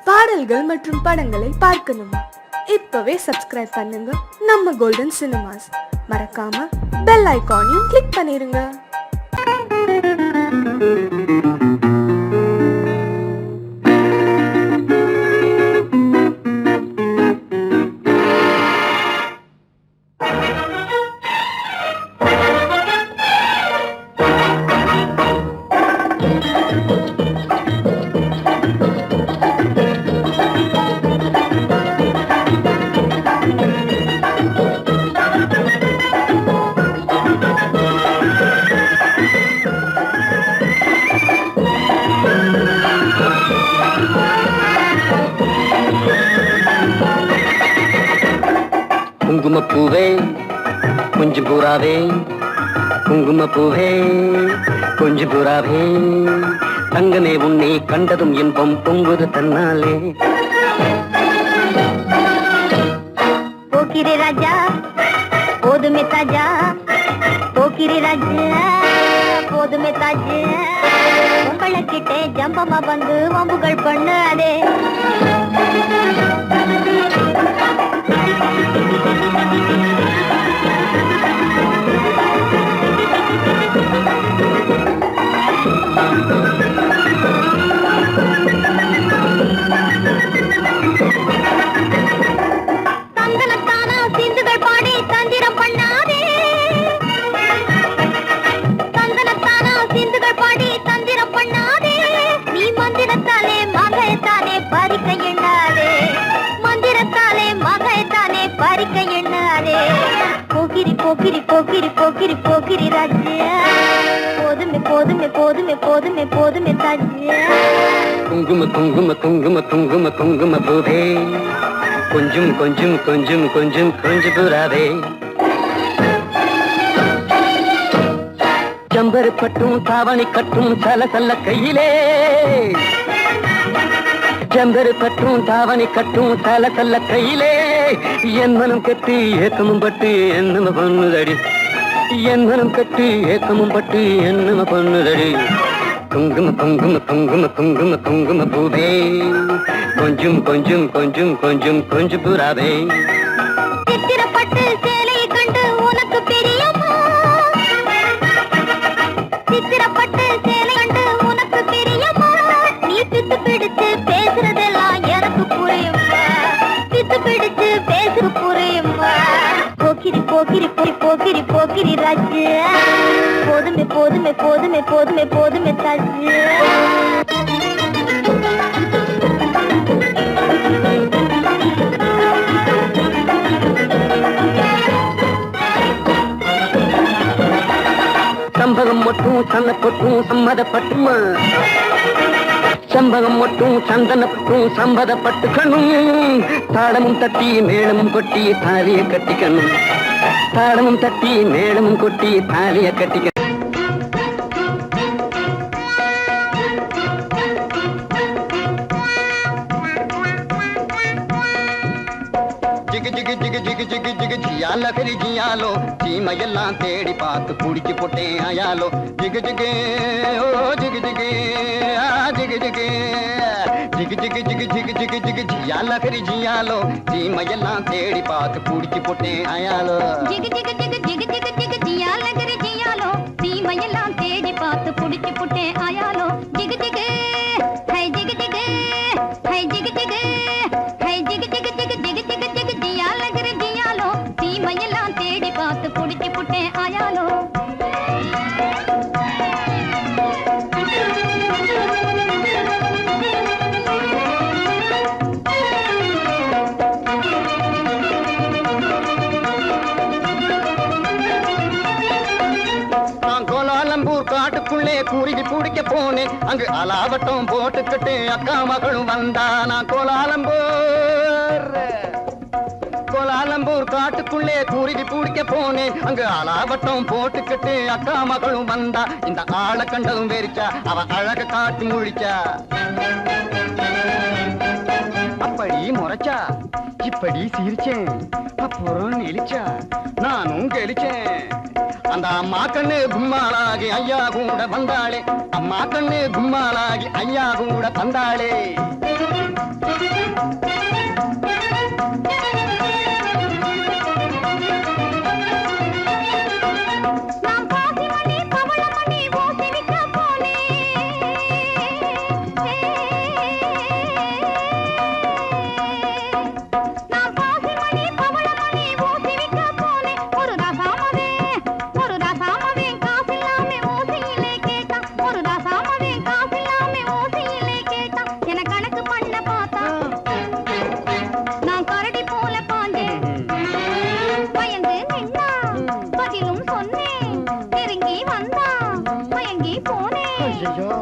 பாடல்கள் மற்றும் படங்களை பார்க்கணுமா? இப்பவே சப்ஸ்கிரைப் பண்ணுங்க நம்ம கோல்டன் சினிமாஸ். மறக்காம பெல் ஐகானையும் கிளிக் பண்ணிருங்க. குங்குமப்பூவே கொஞ்சம் பூராவே, குங்குமப்பூவே கொஞ்சம் பூராவே, தங்கமே உன்னை கண்டதும் இன்பம் பொங்குது தன்னாலே. போக்கிரி ராஜா போதுமே தாஜா, போக்கிரி ராஜா போதுமே தாஜா, உங்களை கிட்டே ஜம்பமா வந்து வம்புகள் பண்ணாதே. தந்தனத்தானா சிந்துகள் பாடி தந்திரம் பண்ணாதே, தந்தனத்தானா சிந்துகள் பாடி தந்திரம் பண்ணாதே. நீ மந்திரத்தாலே மகைத்தானே பறிக்க எண்ணாதே, மந்திரத்தாலே மகைத்தானே பறிக்க எண்ணாதே. போக்கிரி போக்கிரி போக்கிரி போக்கிரி போக்கிரி ராஜா, போதுமே போதுமே போதுமே போதுமே போதுமே தாஜா. குங்கும குங்கும குங்கும குங்கும குங்கும பூவே கொஞ்சம் கொஞ்சம் கொஞ்சம் கொஞ்சம் கொஞ்சம் பூராவே, ஜம்பரு கட்டும் தாவணி கட்டும் சல சல்ல கையிலே, ஜம்பரு கட்டும் தாவணி கட்டும் சல சல்ல கையிலே, என் மனம் கட்டி ஏக்கமும் பட்டு என்னம பொண்ணுதடி, என் மனம் கட்டி ஏக்கமும் பட்டு என்னம பொண்ணுதடி. குங்கும குங்கும குங்கும குங்கும குங்கும பூவே கொஞ்சம் கொஞ்சம் கொஞ்சம் கொஞ்சம் கொஞ்சம் பூராவே. சித்திரப்பட்டு சேலையை கண்டு உனக்கு பிரியமா, சித்திரப்பட்டு சேலை கண்டு உனக்கு பிரியமா. நீ பித்து பிடிச்சு பேசுறதெல்லாம் எனக்கு புரியுமா, பித்து பிடிச்சு பேசுற புரியுமா. போக்கிரி போக்கிரி போய் போக்கிரி போக்கிரி ராஜா, போதுமே போதுமே போதுமே போதுமே போதுமே தாஜா. சம்பகம் மட்டும் சன்னப்பட்டும் சம்மதப்பட்டுமா, சம்பகம் மட்டும் சந்தனப்பட்டும் சம்மதப்பட்டுக்கணும். தாளமும் தட்டி மேளமும் கொட்டி தாலிய கட்டிக்கணும், தாளமும் தட்டி மேளமும் கொட்டி தாலிய கட்டிக்கணும். ஜிகு ஜிகு ஜிகு ஜிகு ஜிகு ஜிகு ஜியால கரி ஜியாலோ, சீமையெல்லாம் தேடி பார்த்து புடிச்சு போட்டேன் ஆயாலோ. ஜிகு ஜிகு ஓ ஜிகு ஜிகு ஜிகு ஜிகு ஜிகு ஜிகு ஜிகு ஜிகு ஜிகு ஜிகு ஜியால கரி ஜியாலோ, சீமையெல்லாம் தேடி பார்த்து புடிச்சு போட்டேன் ஆயாலோ. ஜிகு ஜிகு ஜிகு ஜிகு ஜிகு ஜிகு ஜியால கரி ஜியாலோ, சீமையெல்லாம் தேடி பார்த்து புடிச்சு போட்டேன் ஆயாலோ. ஜிகு ஜிகு ஹை ஜிகு ஜிகு ஹை ஜிகு ஜிகு ஹை ஜிகு ஜிகு ஜிகு ஜிகு ஜிகு ஜிகு ஜியால கரி ஜியாலோ, சீமையெல்லாம் தேடி பார்த்து புடிச்சு போட்டேன் ஆயாலோ. காட்டுக்குள்ளே குருவி பிடிக்க போனேன், அங்கு அலாவட்டம் போட்டுக்கிட்டு அக்கா மகளும் வந்தா. நான் கோலாலம்பூர் காட்டுக்குள்ளே குருவி பிடிக்க போனேன், அங்கு அலாவட்டம் போட்டுக்கிட்டு அக்கா மகளும் வந்தா. இந்த ஆளை கண்டதும் வெறிச்சா, அவ அழக காட்டி முழிச்சா. அப்படி முறைச்சா இப்படி சிரிச்சேன், அப்புறம் நெளிச்சா, நானும் கெளிச்சேன். அந்த அம்மா கண்ணு கும்மாளாகி ஐயா கூட வந்தாளே, அம்மா கண்ணு கும்மாளாகி ஐயா கூட வந்தாளே.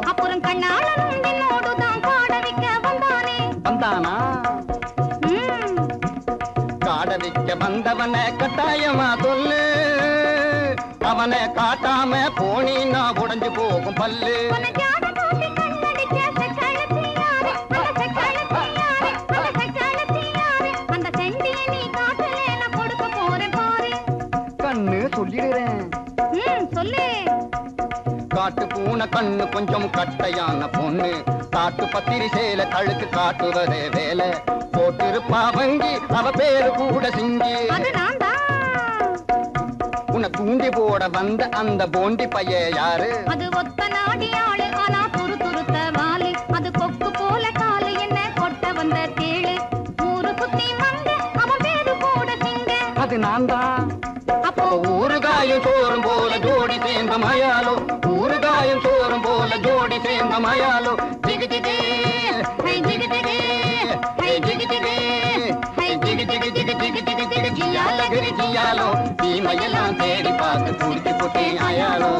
அப்புறம் கண்ணாளனும் என்னோடுதான் காட வைக்க வந்தானே. வந்தானா? காட வைக்க வந்தவனை கட்டாயமா சொல்லு, அவனை காட்டாம போனீன்னா உடைஞ்சு போகும் பல்லு. அந்த செண்டியை நீ காட்டல நான் கொடுக்க போறேன் பாரு. கண்ணு சொல்லிடுறேன். சொல்லு. காட்டு பூனை கண்ணு கொஞ்சம் கட்டையான பொண்ணு, காட்டு பத்திரி சேல கழுத்து காட்டுவதே வேலை. போட்டிருப்பா வங்கி அவ பேரு கூட சிங்கி. உன்னை தூண்டி போட வந்த அந்த போண்டி பைய யாரு? அது ஒத்த நாடி ஆளு, ஆனா துரு துருத்த வாலு. அது கொக்கு போல காலு, என்ன கொட்ட வந்த தேளு. ஊரு சுத்தி வந்த அவன் பேரு கூட சிங்க. அது நான் தான். அப்போ ஊறுகாயும் சோறும் போல ஜோடி சேர்ந்த மயாலோ, ஊறுகாயும் சோறும் போல ஜோடி சேர்ந்த மயாலோ. ஜிகு ஜிகு ஹை ஜிகு ஜிகு ஹை ஜிகு ஜிகு ஹை ஜிகு ஜிகு ஜிகு ஜிகு ஜிகு ஜிகு ஜியால கிரி ஜியாலோ. தீமையெல்லாம் தேடி பார்த்து குடிச்சு புட்டி ஆயாலோ.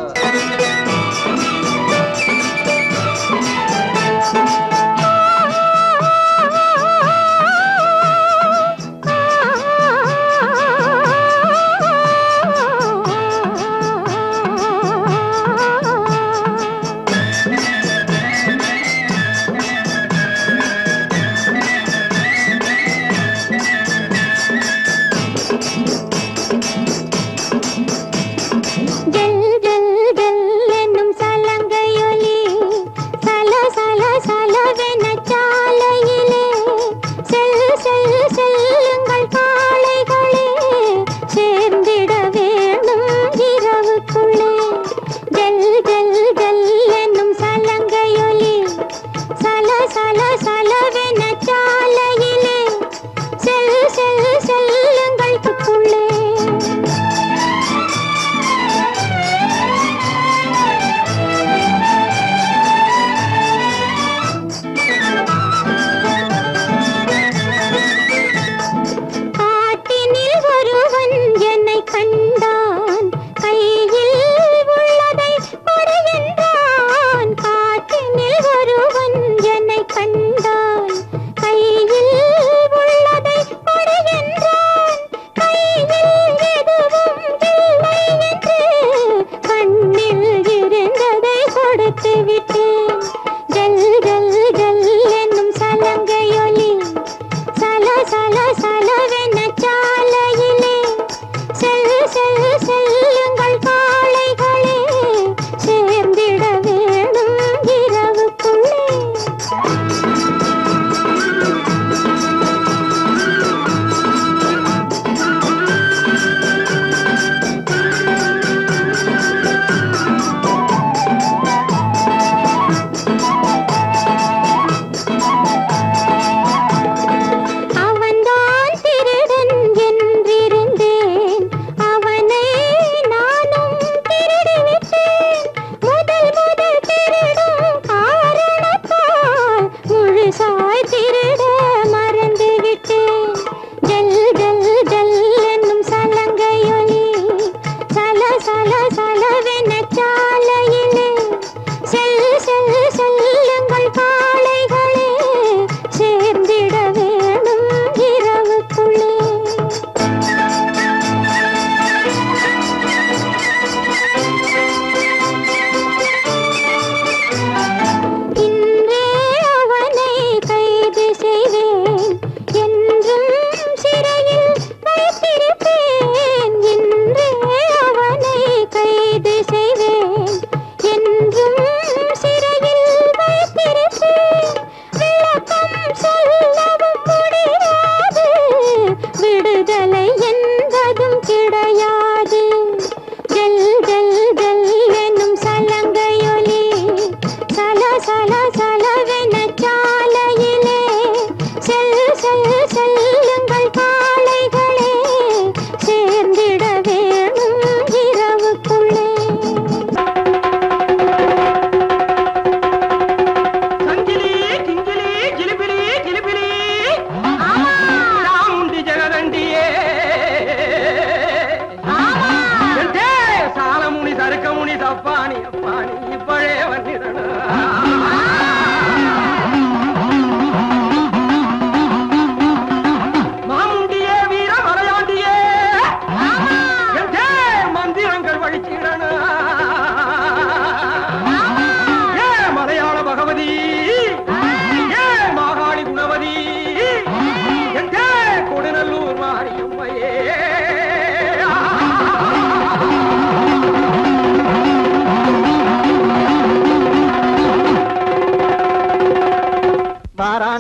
ஜல் ஜல் ஜல் என்னும்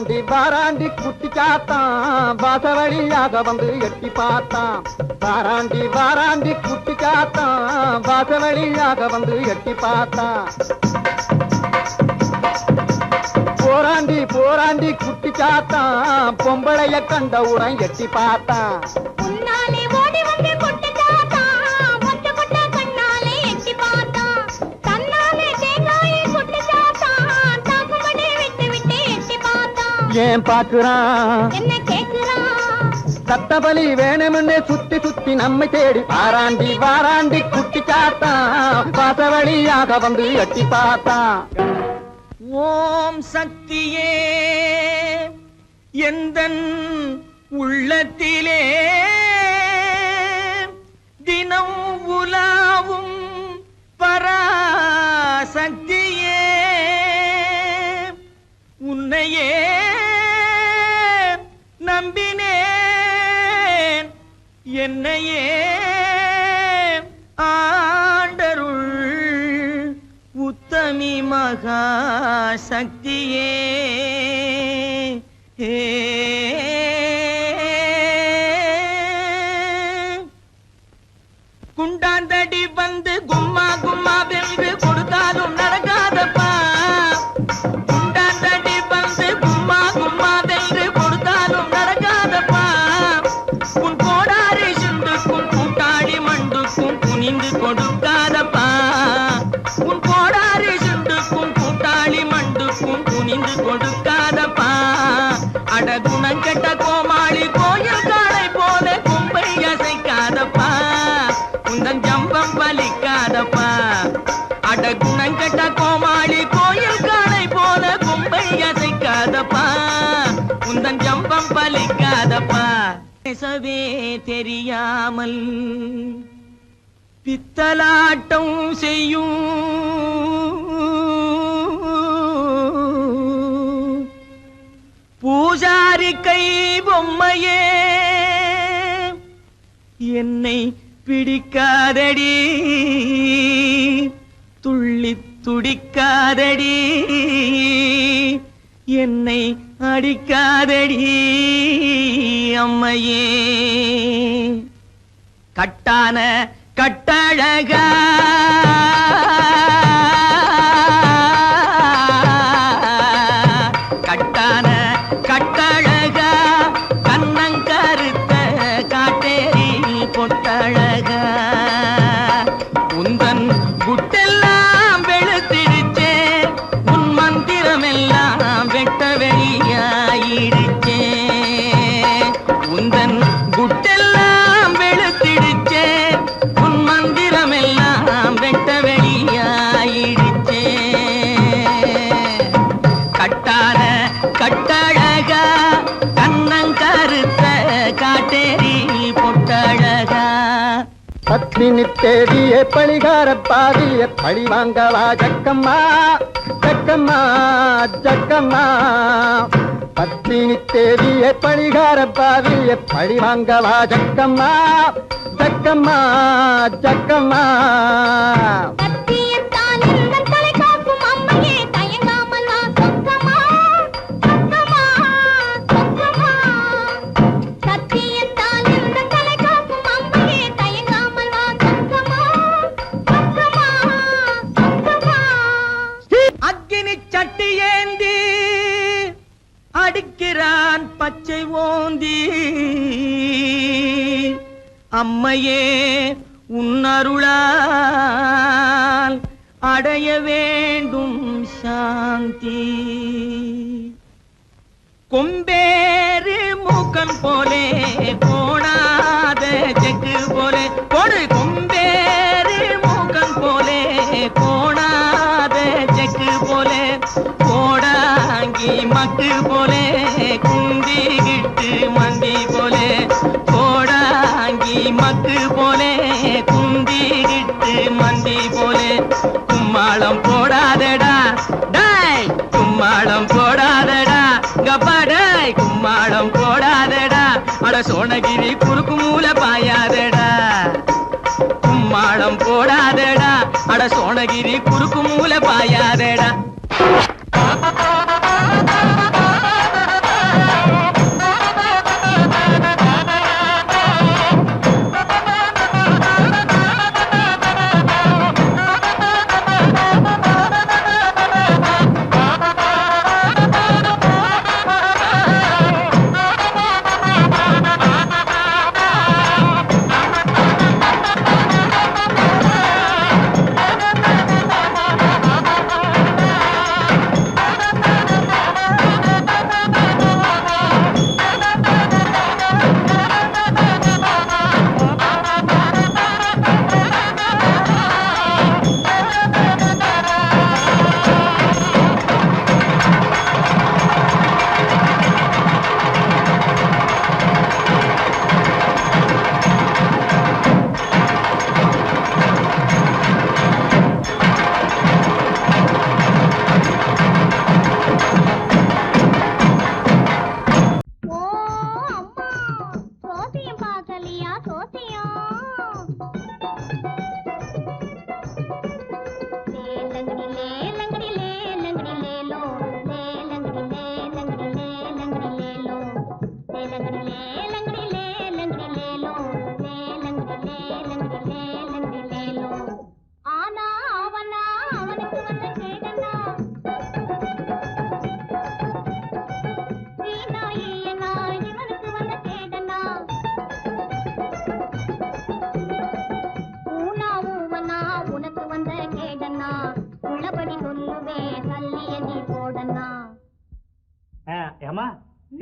வாராண்டி வாராண்டி குட்டி சாத்தான் வாசவழியாக வந்து எட்டி பார்த்தான். வாராண்டி வாராண்டி குட்டி சாத்தான் வாசவழியாக வந்து எட்டி பார்த்தான். போராண்டி போராண்டி குட்டி சாத்தான் பொம்பளைய கண்டவுடன் எட்டி பார்த்தான். உன்னாலே ஓடி வந்து குட்டி சாத்தான் ஒத்த கொட்ட கண்ணாலே எட்டி பார்த்தான். தன்னாலே தேங்காயை குட்டி சாத்தான் தாக்குமடி விட்டு விட்டு எட்டி பார்த்தான். ஏன் பார்க்கிறான் என்ன கேக்குறான்? சத்தபலி வேணும்னு சுத்தி சுத்தி நம்மை தேடி வாராண்டி வாராண்டி குட்டி சாத்தான் வாசவழியாக வந்து எட்டி பார்த்தான். ஓம் சக்தியே எந்தன் உள்ளத்திலே தினம் உலாவும் பராசக்தியே உன்னையே நம்பினேன் என்னையே உத்தமி மகா சக்தியே. குண்டாந்தடி வந்து கும்மா கும்மா வென்று கொடுத்தாலும் நடக்காதப்பா. குண்டாந்தடி வந்து கும்மா கும்மா வென்று கொடுத்தாலும் நடக்காதப்பா. உன் கோடாரி சுண்டுக்கும் கூட்டாளி மண்டுக்கும் குனிந்து கொடுக்காதப்பா. உன் கோடாரி சுண்டுக்கும் கூட்டாளி மண்டுக்கும் குனிந்து கொடுக்காதப்பா. அடகுணம் கெட்ட கோமாளி கோயில் காளை போல கும்பை அசைக்காதப்பா. உந்தன் ஜம்பம் பலிக்காதப்பா. அடகுணம் கெட்ட கோமாளி கோயில் காளை போல கும்பை அசைக்காதப்பா. உந்தன் ஜம்பம் பலிக்காதப்பா. பேசவே தெரியாமல் பித்தலாட்டம் செய்யும் பூஜாரி கை பொம்மையே என்னை பிடிக்காதடி துள்ளி துடிக்காதடி என்னை அடிக்காதடி அம்மையே. கட்டான கட்டழகா கட்டான கட்டழகா கண்ணங்கருத்த காட்டேரி பொட்டழகா உந்தன் குட்டெல்லாம் வெளுத்திடுச்சே. உன் மந்திரமெல்லாம் வெட்ட வெளியாயிடுச்சே. உந்தன் குட்டெல்லாம் வெளுத்திடுச்சே. உன் மந்திரமெல்லாம் வெட்ட வெளியாயிடுச்சே. கட்டான கட்டழகா கண்ணங்கருத்த காட்டேரி பொட்டழகா. பத்மினி தேடிய பழிகார பாதிய பழி வாங்கவா ஜக்கம்மா ஜக்கம்மா ஜக்கம்மா. பத்மினி தேடிய பழிகார பாதிய பழி வாங்கவா ஜக்கம்மா ஜக்கம்மா ஜக்கம்மா. சத்தியத்தால் எந்தன் தலை காக்கும் அம்மையே தயங்காமல் வா சொக்கமா சொக்கமா சொக்கமா. சத்தியத்தால் எந்தன் தலை காக்கும் அம்மையே தயங்காமல் வா சொக்கமா சொக்கமா சொக்கமா. அக்கினி சட்டி ஏந்தி அடிக்கிறான் பச்சை ஓந்தி. அம்மையே உன்னருளால் அடைய வேண்டும் சாந்தி. கொம்பேறு மூக்கன் போலே கோணாத செக்கு போலே கொடு. கொம்பேறு மூக்கன் போலே கோணாத செக்கு போலே கோடாங்கி மக்கு போலே குந்திகிட்டு மந்தி போலே கோடாங்கி மக்கு போலே குந்திகிட்டு மந்தி போலே. கும்மாளம் போடாதடா டாய் கும்மாளம் போடாதடா கப்பாடாய் கும்மாளம் போடாதடா. அட சோனகிரி குறுக்கு மூல பாயாதடா. கும்மாளம் போடாதடா அட சோனகிரி குறுக்கு மூல பாயாதடா.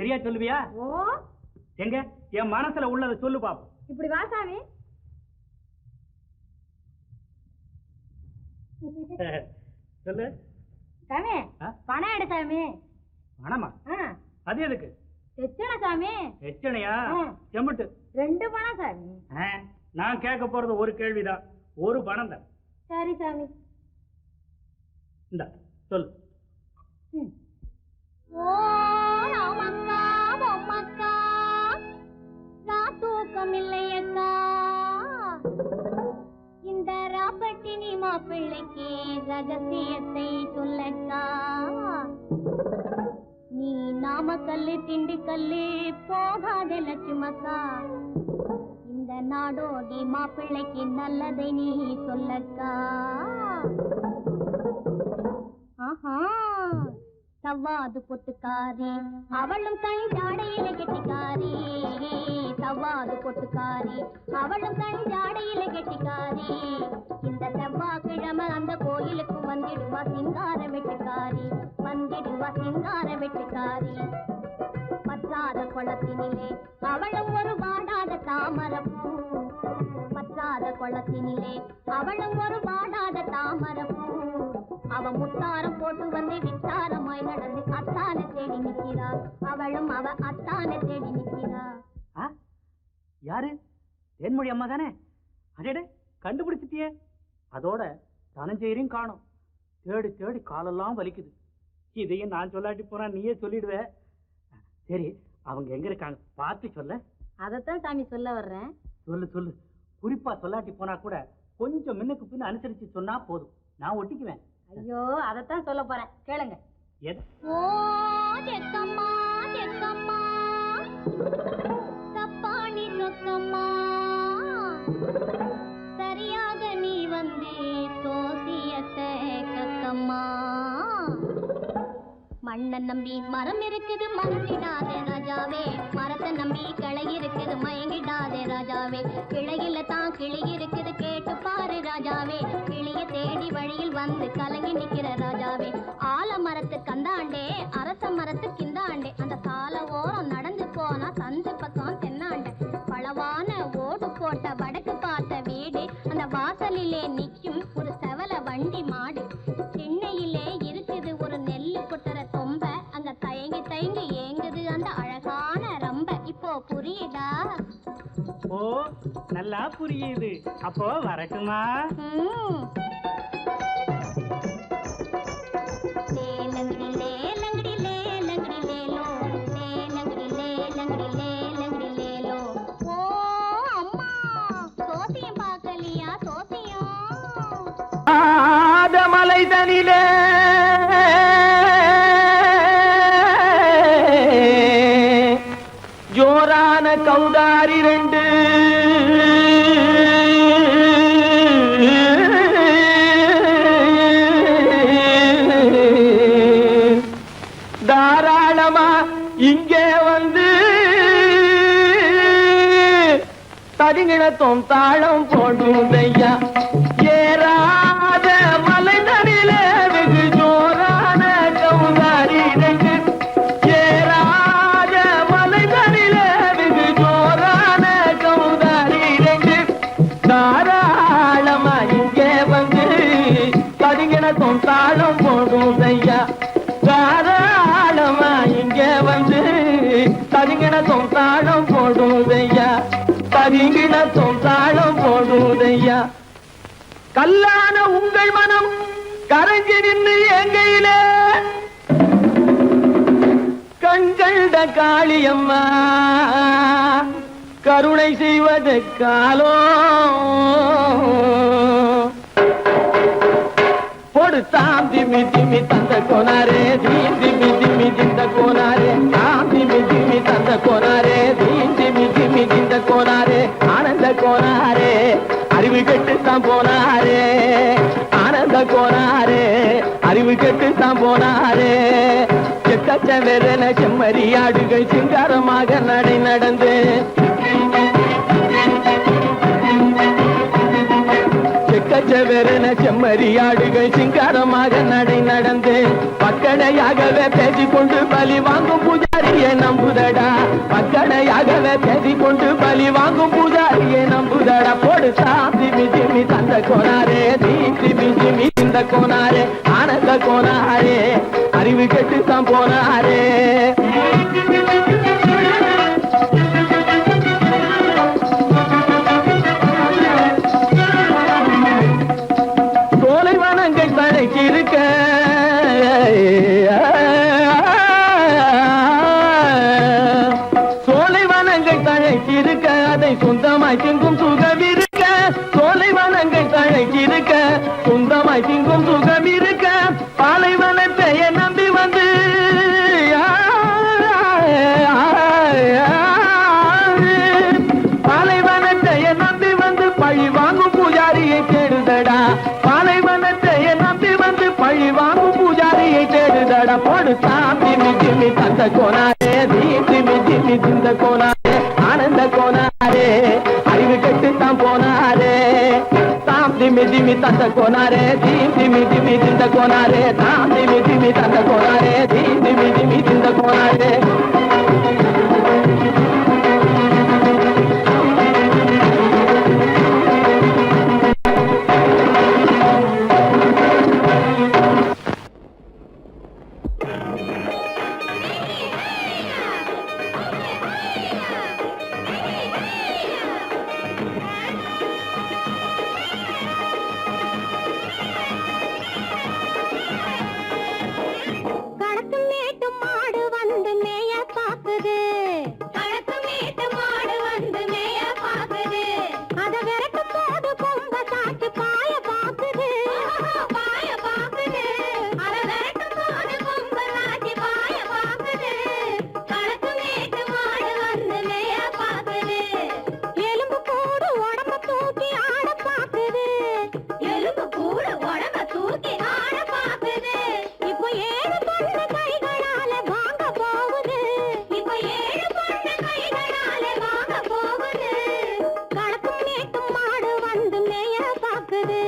சரியா சொல்லுவியா? ஓ எங்க என் மனசுல உள்ளதை சொல்லு பாப்போம். இப்படி வா சாமி. சொல்லு சாமி பணம் எடு சாமி. பணமா? அது எதுக்கு? எச்சனை சாமி. எச்சனையா? செம்புட்டு 2 பணம் சாமி. நான் கேட்க போறது ஒரு கேள்விதான், ஒரு பணம் தான். சரி சாமி. இந்த சொல்லு. ஓ ராமக்கா பொம்மக்கா நான் தூக்கமில்லையக்கா, இந்த ராப்பட்டினி மாப்பிள்ளைக்கு ரகசியத்தை சொல்லக்கா. நீ நாமக்கல்லு திண்டுக்கல்லு போகாத லட்சுமக்கா, இந்த நாடோடி மாப்பிள்ளைக்கு நல்லதை நீ சொல்லக்கா. ஆஹா சவ்வாது பொட்டுக்காரி அவளும் கண் ஜாடையில கெட்டிக்காரி, சவ்வாது பொட்டுக்காரி அவளும் கண் ஜாடையில கெட்டிக்காரி. இந்த செவ்வாய்க்கிழமை அந்த கோயிலுக்கு வந்திடுவா சிங்கார வெட்டுக்காரி, வந்திடுவா சிங்கார வெட்டுக்காரி. பற்றாத குளத்தினிலே அவளும் ஒரு வாடாத தாமரப்பூ, பற்றாத குளத்தினிலே அவளும் ஒரு வாடாத தாமரப்பூ. அவ முத்தாரம் போட்டு வந்து வித்தாரமாய் நடந்து அத்தானை தேடி நிற்கிறா, அவளும் அவ அத்தானை தேடி நிற்கிறா. யாரு? தேன்மொழி அம்மா தானே? அடே கண்டுபிடிச்சிட்டியே. அதோட தனஞ்செயரையும் காணோம். தேடி தேடி காலெல்லாம் வலிக்குது. இதையும் நான் சொல்லாட்டி போனா நீயே சொல்லிடுவே. சரி அவங்க எங்க இருக்காங்க பார்த்து சொல்ல. அதத்தான் சாமி சொல்ல வர்றேன். சொல்லு சொல்லு. குறிப்பா சொல்லாட்டி போனா கூட கொஞ்சம் முன்னுக்கு பின்ன அனுசரிச்சு சொன்னா போதும், நான் ஒட்டிக்குவேன். ஐயோ அதத்தான் சொல்ல போறேன், கேளுங்க. ஓ தெக்கம்மா தெக்கம்மா தப்பாணி சொக்கம்மா, சரியாக நீ வந்து சோசியத்தை கக்கம்மா. மண்ணை நம்பி மரம் இருக்குது மறந்திடாதே ராஜாவே, மரத்தை நம்பி கிளை இருக்குது மயங்கிடாதே ராஜாவே. கிளையில தான் கிளி இருக்குது கேட்டு பாரு ராஜாவே, கிளிய தேடி வழியில் வந்து கலங்கி நிக்கிற ராஜாவே. ஆல மரத்து கந்தாண்டே அரச மரத்து கிந்தாண்டே, அந்த சால ஓரம் நடந்து போனா சந்து பக்கம் தென்னாண்டே. பளவான ஓடு போட்ட வடக்கு பார்த்த வீடு, அந்த வாசலிலே நிக்கும் ஒரு செவல வண்டி மாடு. சென்னையிலே இருக்குது ஒரு நெல்லு கொட்டுற தொம்ப, அங்க தயங்கி தயங்கி ஏங்குது அந்த அழகான ரம்ப. இப்போ புரியுதா? ஓ நல்லா புரியுது. அப்போ வரட்டுமா? லேலங்கடி லேலங்கடி லேலங்கடி லேலோ, லேலங்கடி லேலங்கடி லேலங்கடி லேலோ. ஓ அம்மா சோசியம் பார்க்கலையா? சோசியம் மலை தனிலே ஜோரான கௌதாரி 2 தாராளமா இங்கே வந்து தரிங்கிணத்தும் தாளம் போடுதையா. ஏறாத மலை தனிலே வெகு ஜோரான கௌதாரி 2, ஏறாத மலை தனிலே வெகு ஜோரான கௌதாரி 2, தாராளமா இங்கே வந்து தரிங்கிணத்தும் தாளம் போடுதையா. தாராளமா இங்கே வந்து தரிங்கிணத்தும் தாளம் போடுதையா, தரிங்கிணத்தும் தாளம் போடுதையா. கல்லான உங்கள் மனம் கரைஞ்சி நின்று எங்கையிலே கண்கண்ட காளியம்மா கருணை செய்வது காலோ. பொடு தாம் திமி திமி தந்த கோனாரே, தீம் திமி திமி திந்த கோனாரே, தாம் திமி திமி தந்த கோனாரே, தீம் திமி திமி திந்த கோனாரே, ஆனந்த கோனாரே அறிவு கெட்டுத்தான் போனாரே, ஆனந்த கோனாரே அறிவு கெட்டுத்தான் போனாரே. செக்கச்ச வெறன செம்மறியாடுகள் சிங்காரமாக நடை நடந்து, செக்கச்ச செவரென செம்மறியாடுகள் சிங்காரமாக நடை நடந்து பக்கடையாகவே பேசிக்கொண்டு பலி வாங்கும் பூஜாரியை நம்புதடா. பக்கடையாகவே பேசிக்கொண்டு பலி வாங்கும் பூஜாரியை நம்புதடா. போடு சாமி ஜிமி தந்த கோனாரே, தீமி ஜிமி இந்த கோனாரே, ஆனந்த கோனாரே, அறிவு கெட்டுத்தான் போனாரே. சோலைவனங்கள் தழைக்கிருக்க சோலைவனங்கள் தழைக்கிருக்க அதை சொந்தமாய் திங்கும் சுகம் இருக்க. சோலைவனங்கள் தழைக்கிருக்க சொந்தமாய் திங்கும் சுகம் இருக்க. பாலைவனத்தை நம்பி வந்து பாலைவனத்தை நம்பி வந்து பழி வாங்கும் பூஜாரியை தேடுதடா. பாலைவனத்தை நம்பி வந்து பழி வாங்கும் பூஜாரியை தேடுதடா. போடு சாமி ஜிமி தந்த கோனாரே, தீமி ஜிமி திந்த கோனாரே, ஆனந்த கோனாரே, அறிவு கெட்டுத்தான் போனாரே. தாம் திமி திமி தந்த கோனாரே, தீமி திமி திந்த கோனாரே, தாம் திமி திமி தந்த கோனாரே, தீமி திமி திந்த கோனாரே. கடத்து மேட்டு மாடு வந்து மேய பாக்குது. கடத்து மேட்டு மாடு வந்து மேய பாக்குது. அத விரட்டு போது கொம்ப சாச்சு பாய பாக்குது. பாய பாக்குது. அத விரட்டு போது கொம்ப சாச்சு பாய பாக்குது. கடத்து மேட்டு மாடு வந்து மேய பாக்குது. எலும்பு கூடு உடம்ப தூக்கி ஆட பாக்குது. எலும்பு கூடு உடம்ப தூக்கி ஆட பாக்குது. இப்போ ஏழு பொண்ணு கைகளால வாங்க போகுது. இப்போ ஏழு பொண்ணு கைகளால வாங்க போகுது. களத்து மேட்டு மாடு வந்து மேய பாக்குது.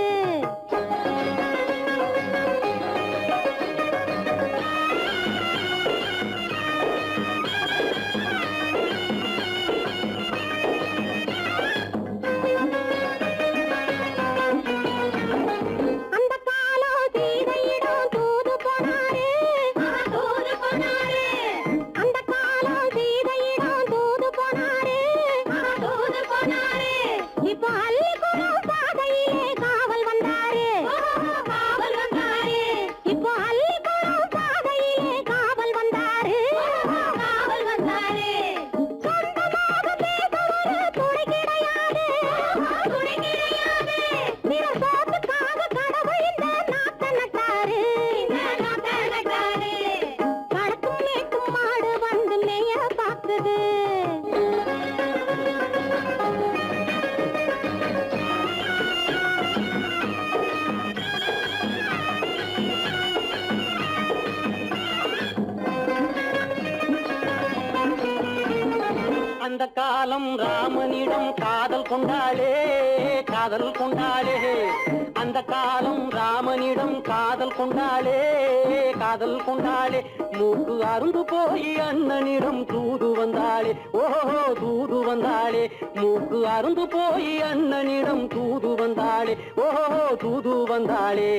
அந்த காலம் சீதையிடம் தூது போனாரு. தூது போனாரு. அந்த காலம் சீதையிடம் தூது போனாரு. தூது போனாரு. இப்போ அள்ளிக்குளம் பாதையிலே காவல் வந்தாரு. காவல் வந்தாரு. இப்போ அள்ளிக்குளம் பாதையிலே காவல் வந்தாரு. காவல் வந்தாரு. சொந்தமாக பேச ஒரு துணை கிடையாது. துணை கிடையாது. நிற சோத்துக்காக கடவுள் இந்த நாட்டை நட்டாரு. இந்த நாட்டை நட்டாரு. கடத்தும் மேட்டும் மாடு வந்து மேய பாக்குது. அந்த காலம் ராமனிடம் காதல் கொண்டாளே, காதல் கொண்டாளே. அந்த காலம் ராமனிடம் காதல் கொண்டாளே, காதல் கொண்டாளே. மூக்கு அருந்து போய் அண்ணனிடம் தூது வந்தாளே, ஓஹோ தூது வந்தாளே. மூக்கு அருந்து போய் அண்ணனிடம் தூது வந்தாளே, ஓஹோ தூது வந்தாளே.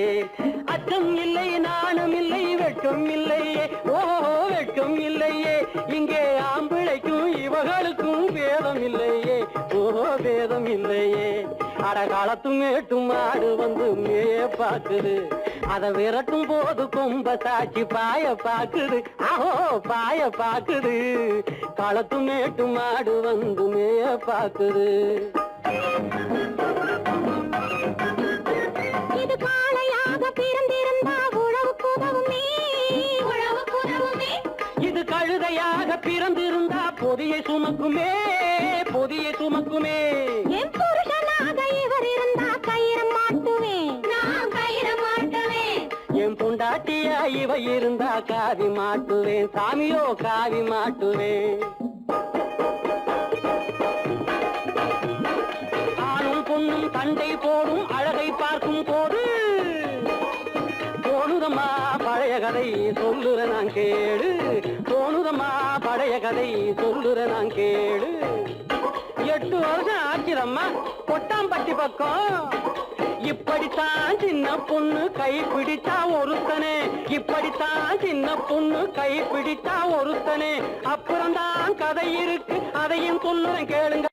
அச்சம் இல்லை, நாணம் இல்லை, வெட்கம் இல்லையே, ஓஹோ வெட்கம் இல்லையே. இங்கே ஆம்பிளைக்கும் இவர்களுக்கும் வேதம் இல்லையே, ஓஹோ வேதம் இல்லையே. அடகாலத்து மேட்டும் மாடு வந்து மேய பாக்குது. அத விரட்டும் போது கொம்ப சாட்சி பாய பாக்குது. ஆஹோ பாய பாக்குது. களத்து மேட்டும் மாடு வந்து மேய பாக்குது. இது காளையாக பிறந்திருந்தா உழவுக்கு உதவுமே. உழவுக்கு உதவுமே. இது கழுதையாக பிறந்திருந்தா பொதியை சுமக்குமே, பொதியை சுமக்குமே. என் புருஷனாக இவர் இருந்தா கயிற மாட்டுவேன். நான் கயிற மாட்டுவேன். என் பொண்டாட்டியா இவ இருந்தா காவி மாட்டுவேன். சாமியோ காவி மாட்டுவேன். ஆணும் பொண்ணும் சண்டை போடும் அழகை பார்க்கும் சொல்லுற நான் கேளு, தோணுதம்மா பழைய கதை சொல்லுற நான் கேளு. 8 வருஷம் ஆச்சுதம்மா கொட்டாம்பட்டி பக்கம், இப்படித்தான் சின்ன பொண்ணு கை பிடிச்சா ஒருத்தனே, இப்படித்தான் சின்ன பொண்ணு கை பிடிச்சா ஒருத்தனே. அப்புறம்தான் கதை இருக்கு, அதையும் சொல்லுறேன் கேளுங்க.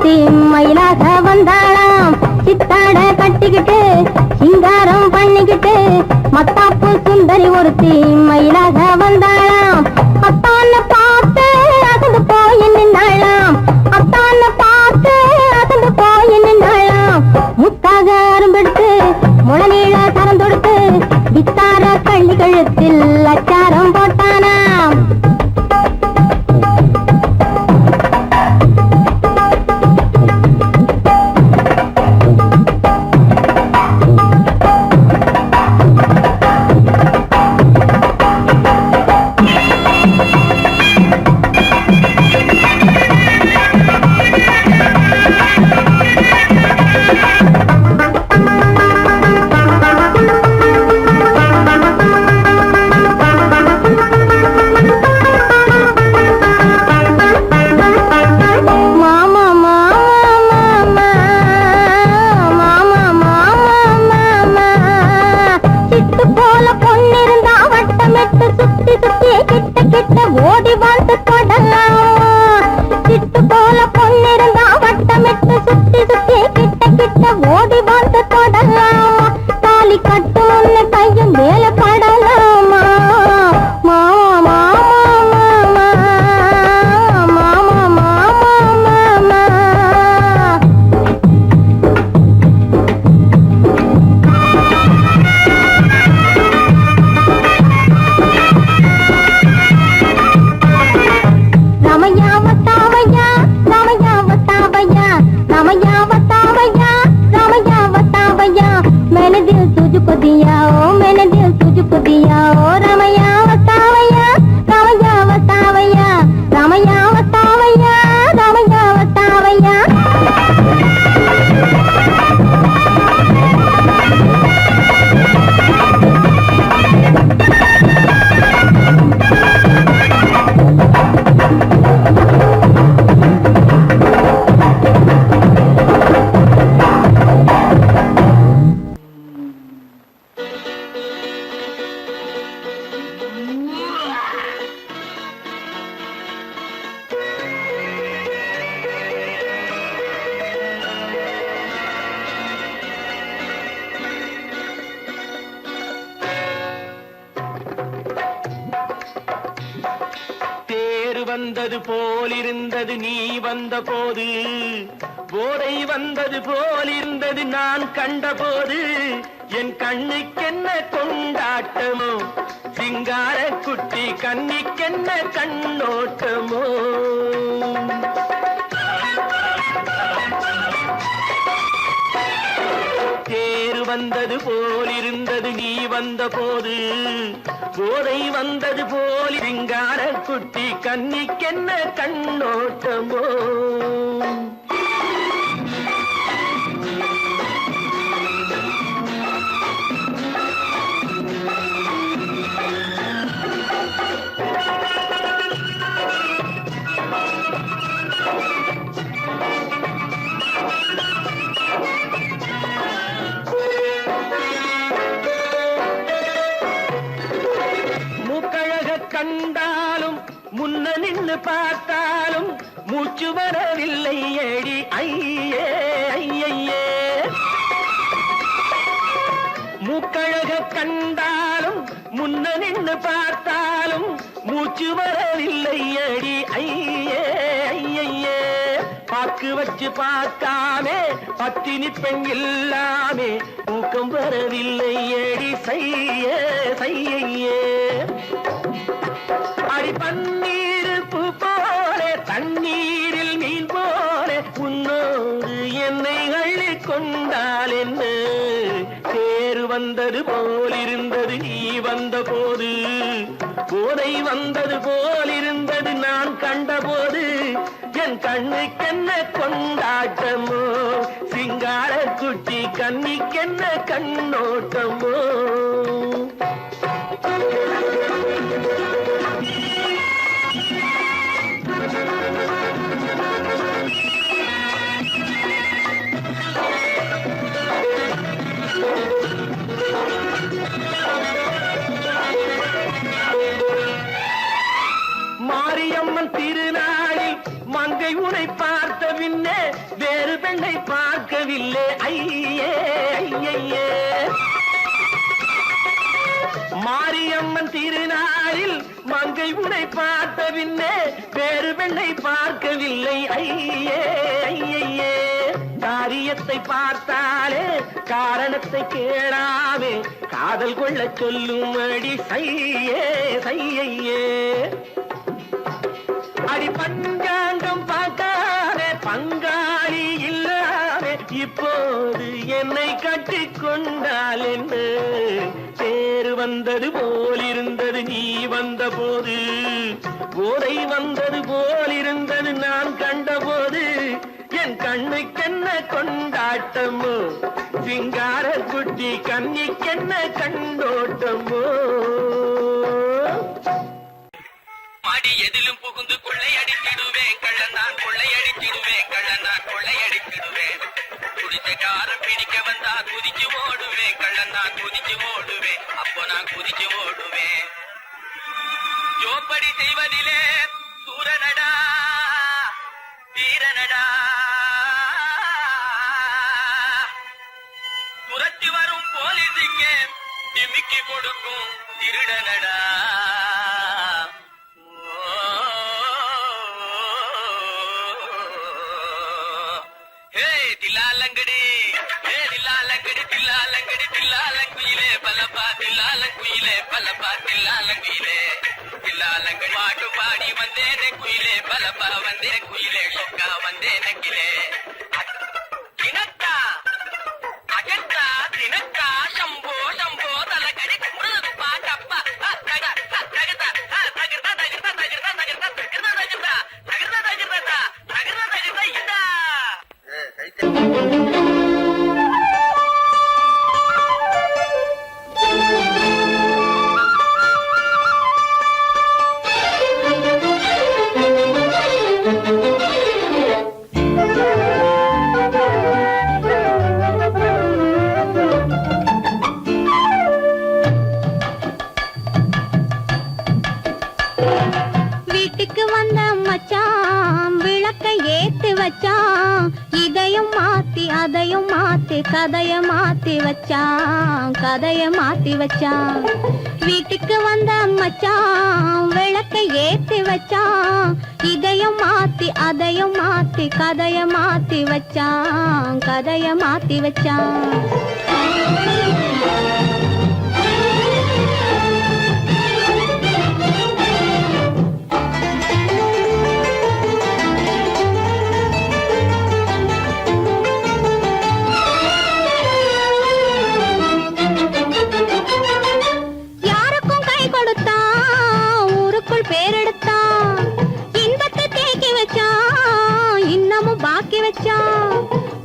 ஒருத்தி மயிலாக வந்தாளாம். சித்தாட கட்டிக்கிட்டு சிங்காரம் பண்ணிக்கிட்டு மத்தாப்பு சுந்தரி ஒருத்தி மயிலாக வந்தாளாம். அத்தான பார்த்து அசந்து போய் நின்னாளாம். அத்தான பார்த்து அசந்து போய் நின்னாளாம். முத்தாக அரும்பெடுத்து முளநீள சரம் தொடுத்து வித்தார கள்ளி கழுத்தில் அச்சாரம் போட்டானாம். ஓடி வந்து தொடலாம். சிட்டு போல பொண்ணிருந்தா வட்டமிட்டு சுத்தி சுத்தி கிட்ட கிட்ட ஓடி வந்து தொடலாம். தாலி கட்டு முன்ன கையும் மேல படலாமா. மாமா மாமா மாமா மாமா மாமா. मैंने दिल तुझको दिया ओ मैंने दिल तुझको दिया ओ रामैया वतावैया रामैया वतावैया रामैया वतावैया रामैया वतावैया. வந்தது போலிருந்தது நீ வந்த போது, போதை வந்தது போலிருந்தது நான் கண்டபோது, என் கண்ணுக்கென்ன கொண்டாட்டமோ, சிங்கார குட்டி கண்ணிக்கென்ன கண்ணோட்டமோ. தேர் வந்தது போலிருந்தது நீ வந்த போது, போதை வந்தது போல் சிங்கார குட்டி கண்ணிக்கென்ன கண்ணோட்டமோ. கண்டாலும் முன்ன நின்று பார்த்தாலும் மூச்சு வரவில்லை ஏடி ஐயே ஐயே. மூக்கழக கண்டாலும் முன்ன நின்று பார்த்தாலும் மூச்சு வரவில்லை ஏடி ஐயே ஐயே. பாக்கு வச்சு பார்க்காமே பத்தினி பெண் இல்லாமே தூக்கம் வரவில்லை ஏடி செய்ய செய்யே. அடி பன்னீர் பூ போல தண்ணீரில் மீன் போல உன்னோடு என்னை அள்ளி கொண்டால் என்ன. தேர் வந்தது போலிருந்தது நீ வந்த போது, போதை வந்தது போலிருந்தது நான் கண்டபோது, என் கண்ணுக்கென்ன கொண்டாட்டமோ, சிங்கார குட்டி கண்ணிக்கென்ன கண்ணோட்டமோ. மாரியம்மன் திருநாளில் மங்கை உனை பார்த்த பின்னே மாரியம்மன் திருநாளில் மங்கை உன்னை பார்த்த பின்னே வேறு பெண்ணை பார்க்கவில்லை ஐயே ஐயே. காரியத்தை பார்த்தாலே காரணத்தை கேளாமே காதல் கொள்ள சொல்லும் அடி சையே சையே. அடி பஞ்சாங்கம் பார்க்காதே பங்காளி இல்லாதே இப்போது என்னை கட்டி கொண்டால் என்று தேர் வந்தது போலிருந்தது நீ வந்த போது போதை வந்தது போலிருந்தது நான் கண்டபோது என் கண்ணுக்கென்ன கொண்டாட்டமோ சிங்கார குட்டி கண்ணிக்கென்ன கண்டோட்டமோ. மாடி எதிலும் புகுந்து கொள்ளையடித்திடுவேன் கள்ளந்தான் கொள்ளையடித்திடுவேன் கள்ளந்தான் கொள்ளையடித்திடுவேன். குடிச்சக்காரன் பிடிக்க வந்தா குதிச்சு ஓடுவேன் கள்ளந்தான் குதிச்சு ஓடுவேன் அப்போ நான் குதிச்சு ஓடுவேன். ஜோப்படி செய்வதிலே சூரனடா வீரனடா துரத்தி வரும் போலீஸுக்கு நிமிக்கி கொடுக்கும் திருடனடா. தில்லாலங்கடி தில்லாலங்கடி தில்லாலங்கடி தில்லாலங்குயிலே பலப்பா தில்லாலங்குயிலே பலப்பா தில்லாலங்குயிலே தில்லாலங்கடி பாட்டு பாடி வந்தேனே குயிலே பலப்பா வந்தே குயிலே சொக்கா வந்தே நக்கிலே. தினக்கா அகத்தா தினக்கா சம்போ சம்போ தலக்கடி முருது பாட்டப்பா தகதா தகதா தகதா தகதா தகதா தகதா தகதா தகதா தகதா தகதா தகதா தகதா இதா. வீட்டுக்கு வந்த மச்சான் விளக்கை ஏத்தி வச்சான் இதையும் மாத்தி அதையும் மாத்தி கதைய மாத்தி வச்சான் கதைய மாத்தி வச்சான். வீட்டுக்கு வந்த மச்சான் விளக்கை ஏத்தி வச்சான் இதையும் மாத்தி அதையும் மாத்தி கதைய மாத்தி வச்சான் கதைய மாத்தி வச்சான்.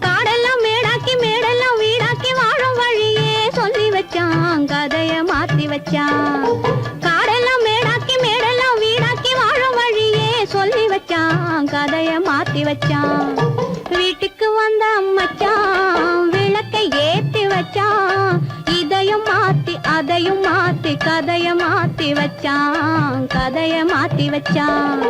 காடெல்லாம் மேடாக்கி மேடெல்லாம் வீடாக்கி வாழும் வழியே சொல்லி வச்சான் கதைய மாத்தி வச்சான். காடெல்லாம் மேடாக்கி மேடெல்லாம் வீடாக்கி வாழும் வழியே சொல்லி வச்சான் கதைய மாத்தி வச்சான். வீட்டுக்கு வந்த மச்சான் விளக்கை ஏத்தி வச்சான் இதையும் மாத்தி அதையும் மாத்தி கதைய மாத்தி வச்சான் கதைய மாத்தி வச்சான்.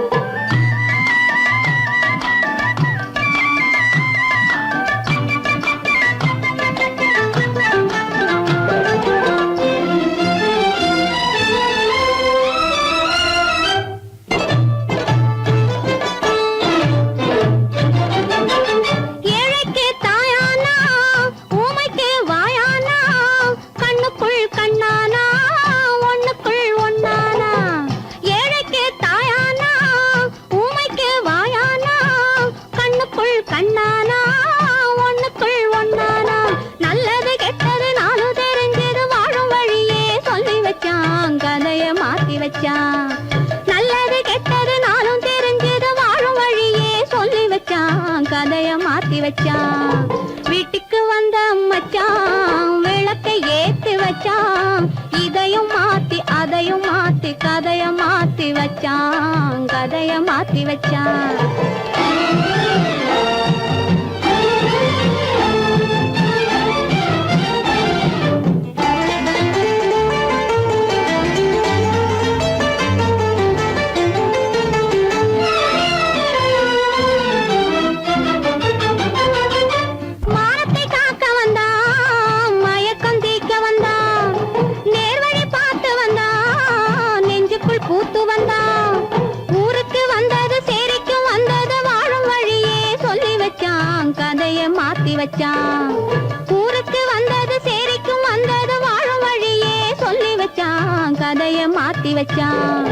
நல்லது கெட்டது நாளும் தெரிஞ்சது வாழும் வழியே சொல்லி வச்சான் கதைய மாத்தி வச்சான். வீட்டுக்கு வந்த மச்சான் விளக்கை ஏத்தி வச்சான் இதையும் மாத்தி அதையும் மாத்தி கதைய மாத்தி வச்சான் கதைய மாத்தி வச்சான். வந்தான் கதைய மாத்தி வச்சான்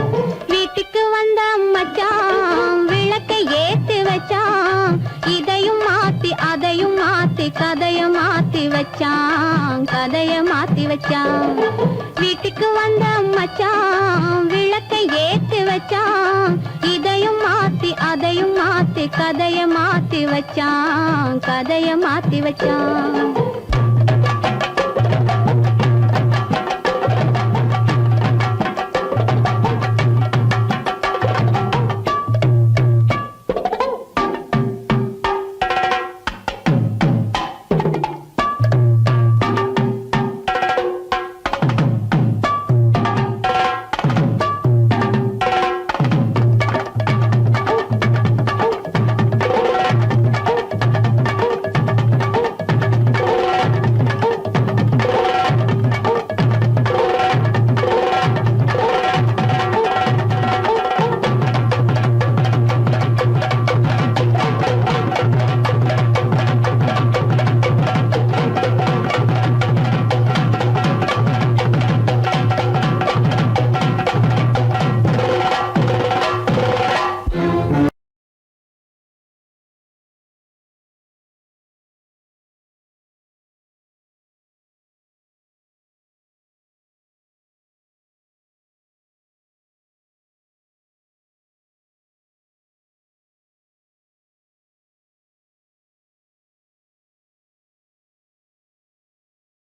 வீட்டுக்கு வந்த மச்சான் விளக்கை ஏத்தி வச்சான் இதையும் மாத்தி அதையும் மாத்தி கதைய மாத்தி வச்சான் கதைய மாத்தி வச்சான் வீட்டுக்கு வந்த மச்சான் விளக்கை ஏத்தி வச்சான் இதையும் மாத்தி அதையும் மாத்தி கதைய மாத்தி வச்சான் கதைய மாத்தி வச்சான்